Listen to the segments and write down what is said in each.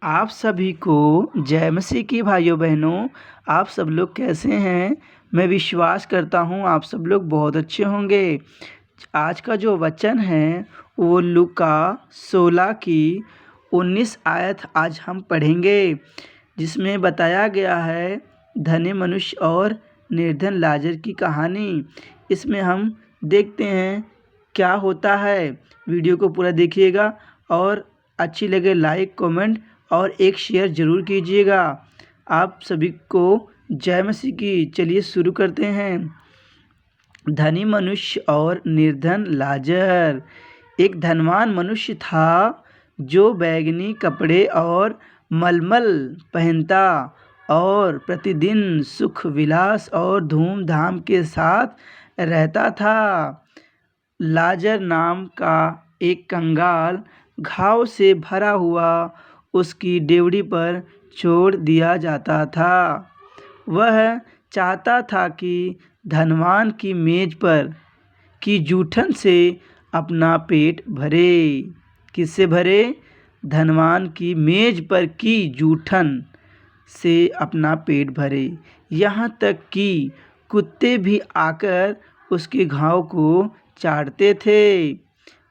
आप सभी को जय मसीह की भाइयों बहनों। आप सब लोग कैसे हैं? मैं विश्वास करता हूँ आप सब लोग बहुत अच्छे होंगे। आज का जो वचन है वो लूका 16 की 19 आयत आज हम पढ़ेंगे, जिसमें बताया गया है धनी मनुष्य और निर्धन लाजर की कहानी। इसमें हम देखते हैं क्या होता है। वीडियो को पूरा देखिएगा और अच्छी लगे लाइक कमेंट और एक शेयर ज़रूर कीजिएगा। आप सभी को जय मसीह की। चलिए शुरू करते हैं। धनी मनुष्य और निर्धन लाजर। एक धनवान मनुष्य था जो बैंगनी कपड़े और मलमल पहनता और प्रतिदिन सुख विलास और धूमधाम के साथ रहता था। लाजर नाम का एक कंगाल घाव से भरा हुआ उसकी डेवढ़ी पर छोड़ दिया जाता था। वह चाहता था कि धनवान की मेज पर की जूठन से अपना पेट भरे। किससे भरे? धनवान की मेज पर की जूठन से अपना पेट भरे। यहाँ तक कि कुत्ते भी आकर उसके घाव को चाटते थे।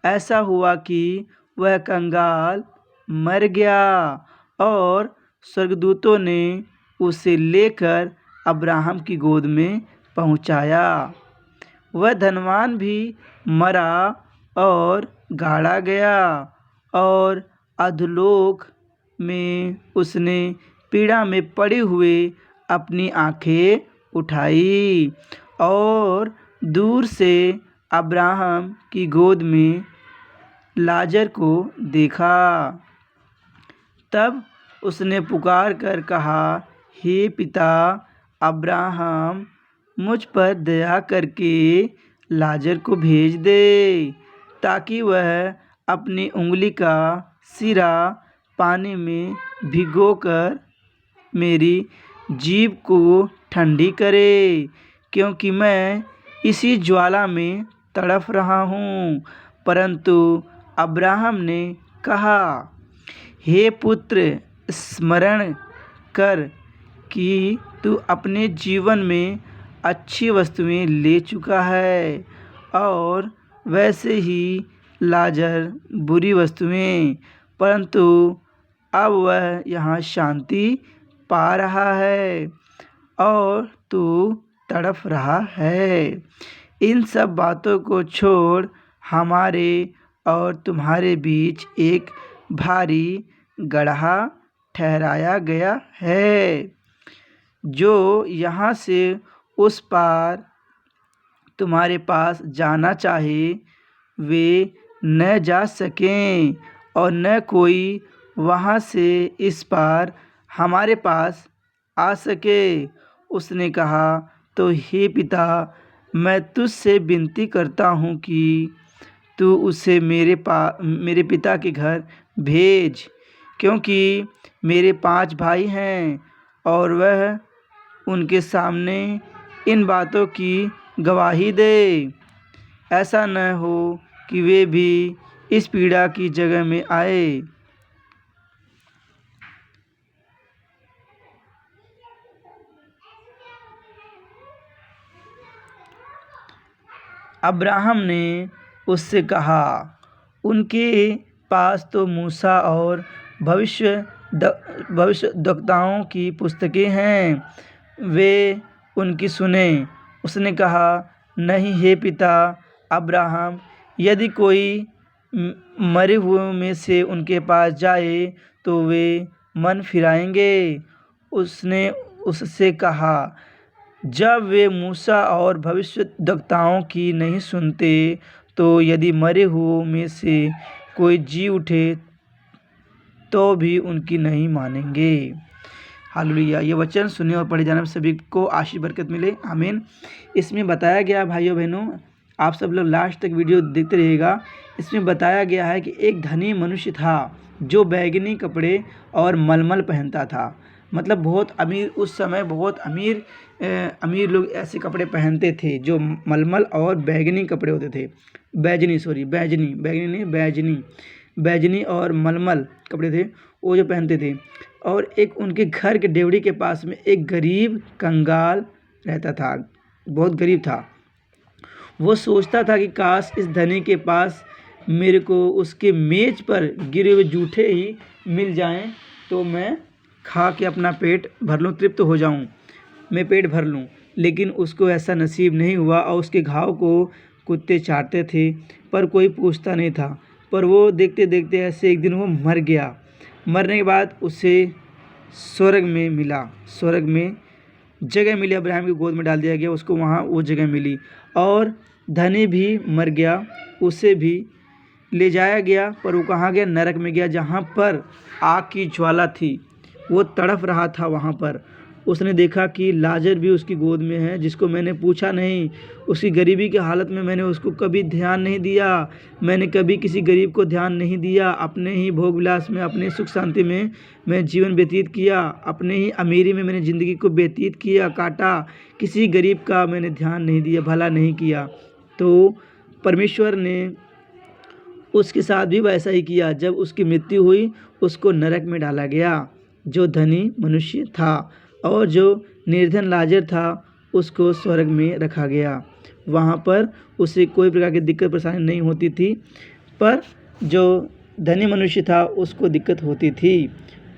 ऐसा हुआ कि वह कंगाल मर गया और स्वर्गदूतों ने उसे लेकर अब्राहम की गोद में पहुंचाया। वह धनवान भी मरा और गाड़ा गया और अधोलोक में उसने पीड़ा में पड़े हुए अपनी आंखें उठाई और दूर से अब्राहम की गोद में लाजर को देखा। तब उसने पुकार कर कहा, हे पिता अब्राहम, मुझ पर दया करके लाजर को भेज दे, ताकि वह अपनी उंगली का सिरा पानी में भिगोकर मेरी जीभ को ठंडी करे, क्योंकि मैं इसी ज्वाला में तड़फ रहा हूँ। परंतु अब्राहम ने कहा, हे पुत्र, स्मरण कर कि तू अपने जीवन में अच्छी वस्तुएं ले चुका है और वैसे ही लाजर बुरी वस्तुएं, परंतु अब वह यहाँ शांति पा रहा है और तू तड़फ रहा है। इन सब बातों को छोड़ हमारे और तुम्हारे बीच एक भारी गड्ढा ठहराया गया है। जो यहाँ से उस पार तुम्हारे पास जाना चाहे वे न जा सकें और न कोई वहाँ से इस पार हमारे पास आ सके। उसने कहा, तो हे पिता, मैं तुझसे विनती करता हूँ कि तू उसे मेरे पिता के घर भेज, क्योंकि मेरे 5 भाई हैं और वह उनके सामने इन बातों की गवाही दे। ऐसा न हो कि वे भी इस पीड़ा की जगह में आए। अब्राहम ने उससे कहा, उनके पास तो मूसा और भविष्यद्वक्ताओं की पुस्तकें हैं, वे उनकी सुने। उसने कहा, नहीं हे पिता अब्राहम, यदि कोई मरे हुए में से उनके पास जाए तो वे मन फिराएंगे। उसने उससे कहा, जब वे मूसा और भविष्यद्वक्ताओं की नहीं सुनते, तो यदि मरे हुओं में से कोई जी उठे तो भी उनकी नहीं मानेंगे। हालेलुया। ये वचन सुने और पढ़े जाने में सभी को आशीष बरकत मिले, आमीन। इसमें बताया गया भाइयों बहनों, आप सब लोग लास्ट तक वीडियो देखते रहिएगा। इसमें बताया गया है कि एक धनी मनुष्य था जो बैंगनी कपड़े और मलमल पहनता था। मतलब बहुत अमीर, उस समय बहुत अमीर लोग ऐसे कपड़े पहनते थे जो मलमल और बैंगनी कपड़े होते थे। बैजनी और मलमल कपड़े थे। वो जो पहनते थे। और एक उनके घर के डेवढ़ी के पास में एक गरीब कंगाल रहता था, बहुत गरीब था। वो सोचता था कि काश इस धनी के पास मेरे को उसके मेज पर गिरे हुए जूठे ही मिल जाएं तो मैं खा के अपना पेट भर लूँ, तृप्त हो जाऊँ, मैं पेट भर लूँ। लेकिन उसको ऐसा नसीब नहीं हुआ और उसके घाव को कुत्ते चाटते थे पर कोई पूछता नहीं था। पर वो देखते देखते ऐसे एक दिन वो मर गया। मरने के बाद उसे स्वर्ग में मिला, स्वर्ग में जगह मिली, अब्राहम की गोद में डाल दिया गया, उसको वहाँ वो जगह मिली। और धनी भी मर गया, उसे भी ले जाया गया, पर वो कहाँ गया? नरक में गया, जहाँ पर आग की ज्वाला थी। वो तड़प रहा था वहाँ पर। उसने देखा कि लाजर भी उसकी गोद में है, जिसको मैंने पूछा नहीं। उसकी गरीबी की हालत में मैंने उसको कभी ध्यान नहीं दिया। मैंने कभी किसी गरीब को ध्यान नहीं दिया। अपने ही भोग विलास में, अपने सुख शांति में मैं जीवन व्यतीत किया। अपने ही अमीरी में मैंने ज़िंदगी को व्यतीत किया, काटा। किसी गरीब का मैंने ध्यान नहीं दिया, भला नहीं किया। तो परमेश्वर ने उसके साथ भी वैसा ही किया। जब उसकी मृत्यु हुई, उसको नरक में डाला गया, जो धनी मनुष्य था। और जो निर्धन लाजर था, उसको स्वर्ग में रखा गया। वहाँ पर उसे कोई प्रकार की दिक्कत परेशानी नहीं होती थी, पर जो धनी मनुष्य था उसको दिक्कत होती थी।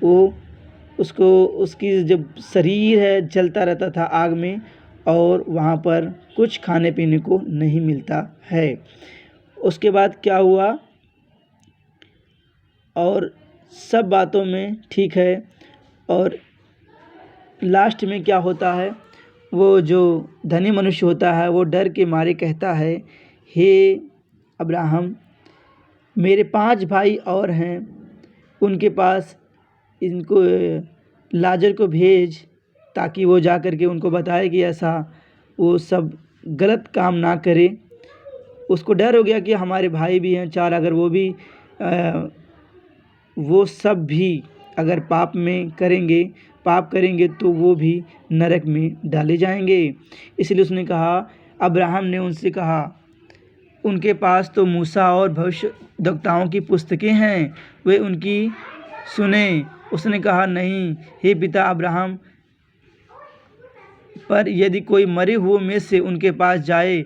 वो उसको उसकी जब शरीर है जलता रहता था आग में, और वहाँ पर कुछ खाने पीने को नहीं मिलता है। उसके बाद क्या हुआ? और सब बातों में ठीक है। और लास्ट में क्या होता है? वो जो धनी मनुष्य होता है वो डर के मारे कहता है, हे अब्राहम, मेरे 5 भाई और हैं, उनके पास इनको लाजर को भेज, ताकि वो जा कर के उनको बताए कि ऐसा वो सब गलत काम ना करे। उसको डर हो गया कि हमारे भाई भी हैं 4, अगर वो सब भी अगर पाप करेंगे तो वो भी नरक में डाले जाएंगे। इसलिए उसने कहा, अब्राहम ने उनसे कहा, उनके पास तो मूसा और भविष्यद्वक्ताओं की पुस्तकें हैं, वे उनकी सुने। उसने कहा, नहीं हे पिता अब्राहम, पर यदि कोई मरे हुए में से उनके पास जाए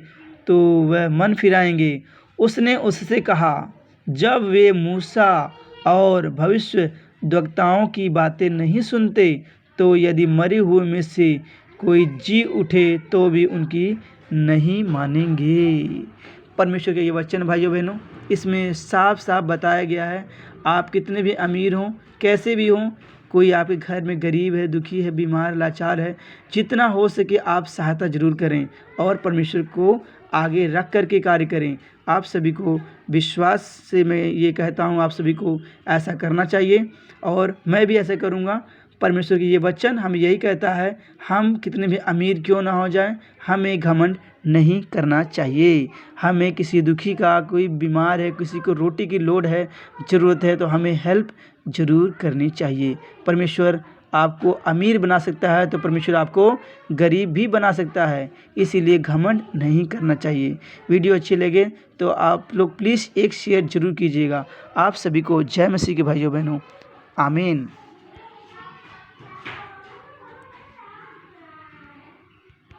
तो वह मन फिराएंगे। उसने उससे कहा, जब वे मूसा और भविष्यद्वक्ताओं की बातें नहीं सुनते, तो यदि मरे हुए में से कोई जी उठे तो भी उनकी नहीं मानेंगे। परमेश्वर के ये वचन भाइयों बहनों, इसमें साफ साफ बताया गया है, आप कितने भी अमीर हों, कैसे भी हों, कोई आपके घर में गरीब है, दुखी है, बीमार, लाचार है, जितना हो सके आप सहायता ज़रूर करें और परमेश्वर को आगे रख कर के कार्य करें। आप सभी को विश्वास से मैं ये कहता हूँ, आप सभी को ऐसा करना चाहिए और मैं भी ऐसा करूँगा। परमेश्वर की ये वचन हमें यही कहता है, हम कितने भी अमीर क्यों ना हो जाएं, हमें घमंड नहीं करना चाहिए। हमें किसी दुखी का, कोई बीमार है, किसी को रोटी की लोड है, ज़रूरत है, तो हमें हेल्प ज़रूर करनी चाहिए। परमेश्वर आपको अमीर बना सकता है तो परमेश्वर आपको गरीब भी बना सकता है, इसीलिए घमंड नहीं करना चाहिए। वीडियो अच्छी लगे तो आप लोग प्लीज़ एक शेयर ज़रूर कीजिएगा। आप सभी को जय मसीह के भाइयों बहनों, आमीन।